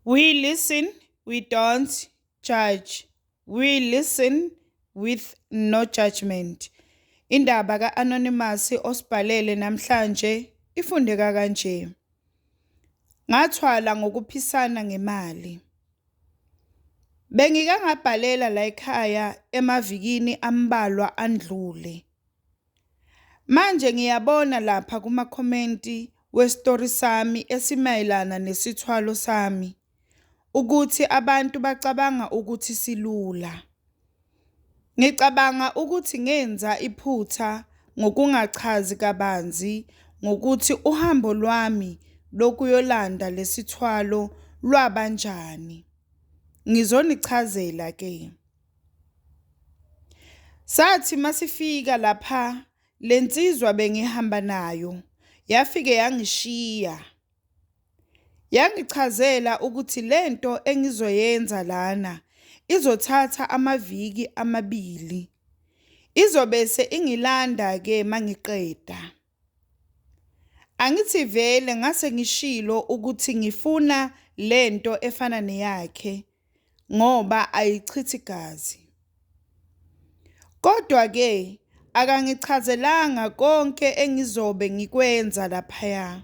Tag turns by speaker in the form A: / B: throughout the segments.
A: We listen, we don't judge. We listen with no judgment. Indaba ka-Anonymous osibhalele namhlanje ifundeka kanje. Ngathwala ngokuphisana ngemali. Bengike ngabhalela la ekhaya emavikini ambalwa andlule. Manje ngiyabona lapha kuma-commenti we-story sami esimayelana nesithwalo sami ukuthi abantu bacabanga ukuthi silula. Ngicabanga ukuthi ngenza iphutha ngokungachazi kabanzi ngokuthi uhambo lwami lokuyolanda lesithwalo lwabanjani. Ngizonichazela ke. Sathi masifika lapha lensizwa bengihamba nayo yafike yangishiya. Yangichazela ukuthi lento engizoyenza lana izothatha amaviki amabili. Izobese ingilanda ke mangiqeda. Angithi vele ngase ngishilo ukuthi ngifuna lento efana neyakhe ngoba ayichithi gazi. Kodwa ke akangichazelanga konke engizobe ngikwenza laphaya.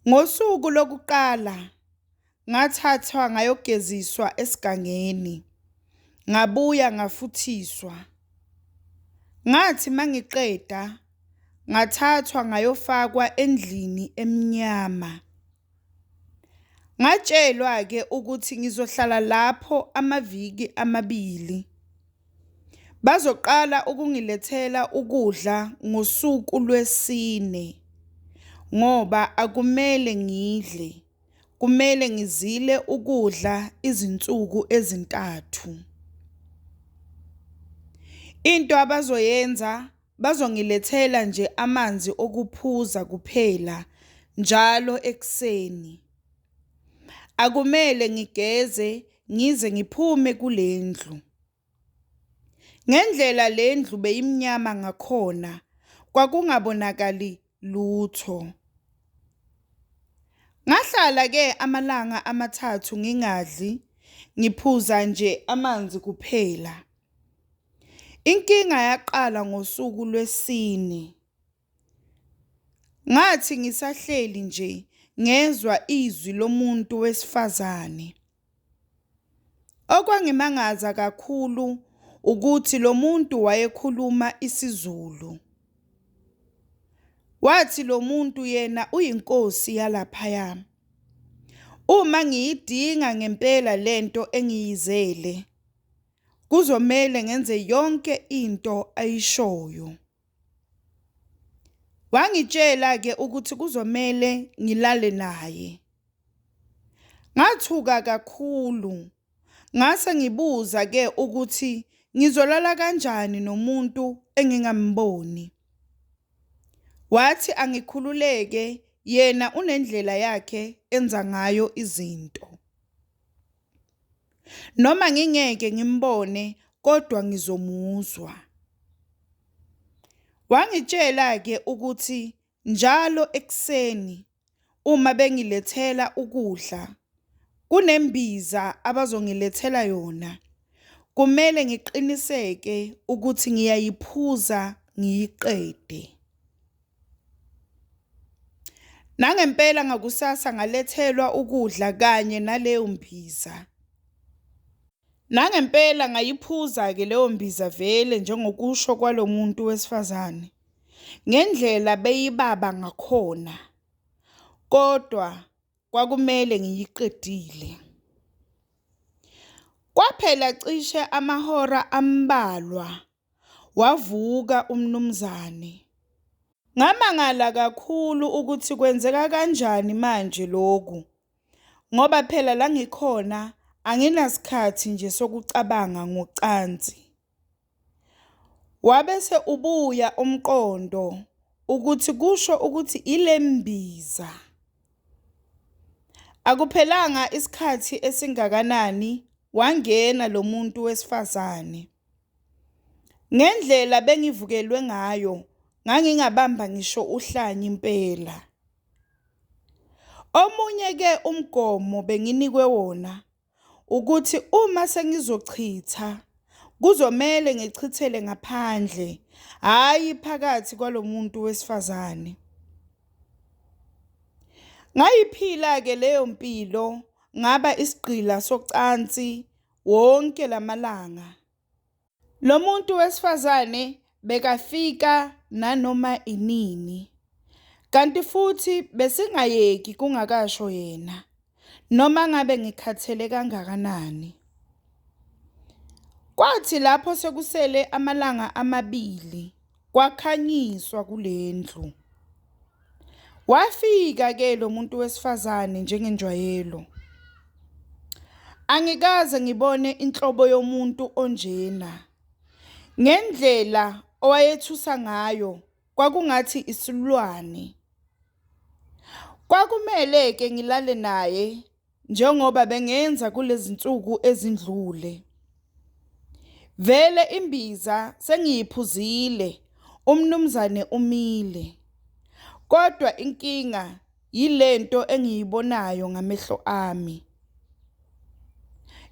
A: Ngosuku lokuqala ngathathwa ngayogeziswa esigangeni. Ngabuya ngafuthiswa. Ngathi mangiqeda ngathathwa ngayofakwa endlini emnyama. Ngatshelwa ke ukuthi ngizohlala lapho amaviki amabili. Bazoqala ukungilethela ukudla ngosuku lwesine ngoba akumele ngidle. Kumele ngizile ukudla izinsuku ezintathu. Into abazoyenza bazongilethela nje amanzi okuphuza kuphela njalo ekseni. Akumele ngigeze ngize ngiphume kulendlu. Ngendlela lendlu beyimnyama ngakhona kwakungabonakali lutho. Ngahlala ke amalanga amathathu ngingadli, ngiphuza nje amanzi kuphela. Inkinga yaqala ngosuku lwesine. Ngathi ngisahleli nje ngezwa izwi lomuntu wesifazane. Okwangimangaza kakhulu ukuthi lo muntu wayekhuluma isiZulu. Wathi lo muntu yena uyinkosi yalaphaya. Uma ngiyidinga ngempela lento engiyizele, kuzomela ngenze yonke into ayishoyo. Wangitshela ke ukuthi kuzomela ngilale naye. Ngathuka kakhulu. Ngase ngibuza ke ukuthi ngizolala kanjani nomuntu engingamboni. Wathi angikhululeke yena unendlela yakhe enza ngayo izinto. Noma ngingeke ngimbone kodwa ngizomuzwa. Wangitshela ke ukuthi njalo ekseni uma bengilethela ukudla kunembiza abazongilethela yona. Kumele ngiqiniseke ukuthi ngiyayiphuza ngiyiqede. Nangempela ngakusasa ngalethelwa ukudla kanye naleyo mbiza. Nangempela ngayiphuza ke leyo mbiza vele njengokusho kwalomuntu wesifazane. Ngendlela beyibaba ngakhona. Kodwa kwakumele ngiyiqedile. Kwaphela cishe amahora ambalwa wavuka umnumzane. Ngamangala kakhulu ukuthi kwenzeka kanjani manje lokhu. Ngoba phela la ngikhona anginasikhathi nje sokucabanga ngocansi. Wabese ubuya umqondo ukuthi kusho ukuthi ilembiza. Akuphelanga isikhathi esingakanani wangena lo muntu wesifazane. Ngendlela bengivukelwe ngayo ngangingabamba ngisho uhlanya impela. Omunye-ke umgomo benginikwe wona ukuthi uma sengizochitha kuzomele ngichithele ngaphandle, hhayi phakathi kwalomuntu wesifazane. Ngayiphila-ke leyo mpilo, ngaba isigqila socansi wonke lamalanga. Lo muntu wesifazane bekafika nanoma inini, kanti futhi besingayeki kungakasho yena, noma ngabe ngikhathele kangakanani. Kwathi lapho sekusele amalanga amabili, kwakhanyiswa kule ndlu. Wafika-ke lo muntu wesifazane njengenjwayelo. Angikaze ngibone inhlobo yomuntu onjena. Ngendlela owayethusa ngayo, kwakungathi isilwane. Kwakumele-ke ngilale naye njengoba bengenza kulezi zinsuku ezindlule. Vele imbiza sengiyiphuzile, umnumzane umile. Kodwa inkinga yilento engiyibonayo ngamehlo ami.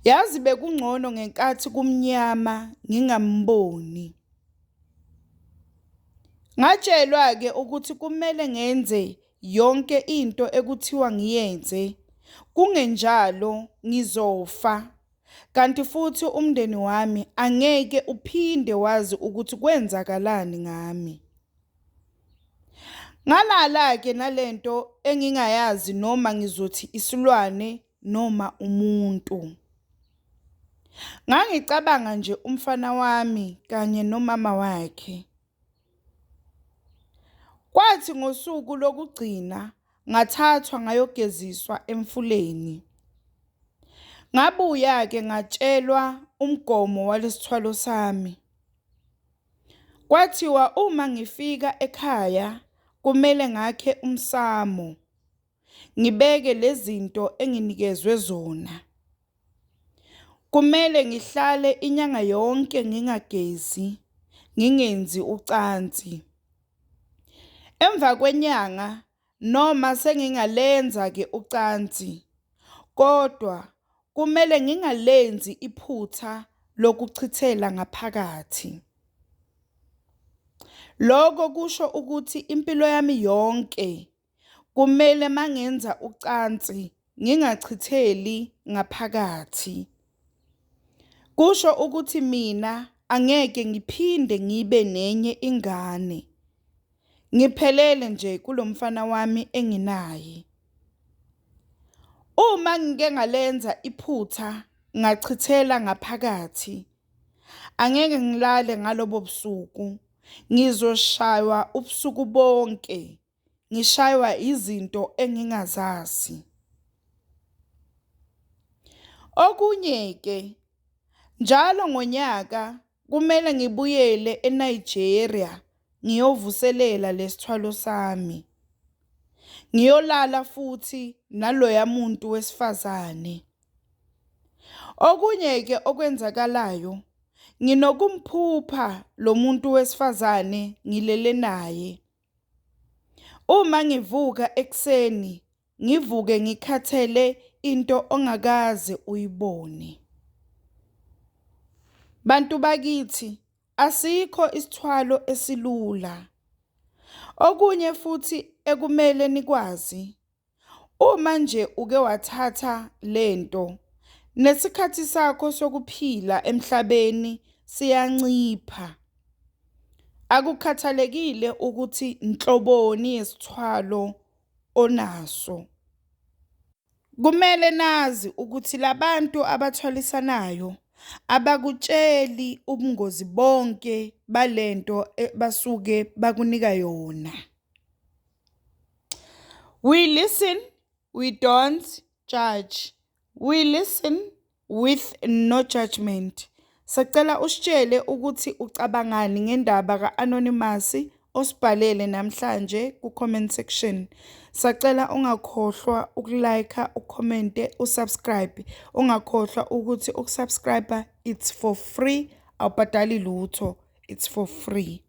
A: Yazi bekungcono ngenkathi kumnyama ngingamboni. Ngatshelwa-ke ukuthi kumele ngenze yonke into ekuthiwa ngiyenze, kungenjalo ngizofa. Kanti futhi umndeni wami angeke uphinde wazi ukuthi kwenzakalani ngami. Ngalala-ke nalento engingayazi noma ngizothi isilwane noma umuntu. Ngangicabanga nje umfana wami kanye nomama wakhe. Kwathi ngosuku lokugcina ngathathwa ngayogeziswa emfuleni. Ngabuya-ke ngatshelwa umgomo walesithwalo sami. Kwathiwa uma ngifika ekhaya kumele ngakhe umsamo, ngibeke lezinto enginikezwe zona. Kumele ngihlale inyanga yonke ngingagezi, ngingenzi ucansi. Emva kwenyanga noma sengingalenza-ke ucansi, kodwa kumele ngingalenzi iphutha lokuchithela ngaphakathi. Lokho kusho ukuthi impilo yami yonke kumele mangenza ucansi ngingachitheli ngaphakathi. Kusho ukuthi mina angeke ngiphinde ngibe nenye ingane. Ngiphelele nje kulomfana wami enginaye. Uma ngike ngalenza iphutha ngachithela ngaphakathi, angeke ngilale ngalobo busuku. Ngizoshaywa ubusuku bonke, ngishaywa izinto engingazazi. Okunye-ke, njalo ngonyaka kumele ngibuyele eNigeria ngiyovuselela lesithwalo sami. Ngiyolala futhi naloya muntu wesifazane. Okunye-ke okwenzakalayo, nginokumphupha lo muntu wesifazane ngilele naye. Uma ngivuka ekuseni, ngivuke ngikhathele into ongakaze uyibone. Bantu bakithi, asikho isithwalo esilula. Okunye futhi ekumele nikwazi, uma nje uke wathatha lento, nesikhathi sakho sokuphila emhlabeni siyancipha. Akukhathalekile ukuthi inhloboni yesithwalo onaso. Kumele nazi ukuthi labantu abathwalisanayo abakutsheli ubungozi bonke balento basuke bakunika yona. We listen, we don't judge. We listen with no judgment. Sacela usitshele ukuthi ucabangani ngendaba ka-Anonymous osibhalele namhlanje ku-comment section. Sacela ungakhohlwa ukulike, ucommente, usubscribe. Ungakhohlwa ukuthi ukusubscribe it's for free, awubhadali lutho, it's for free.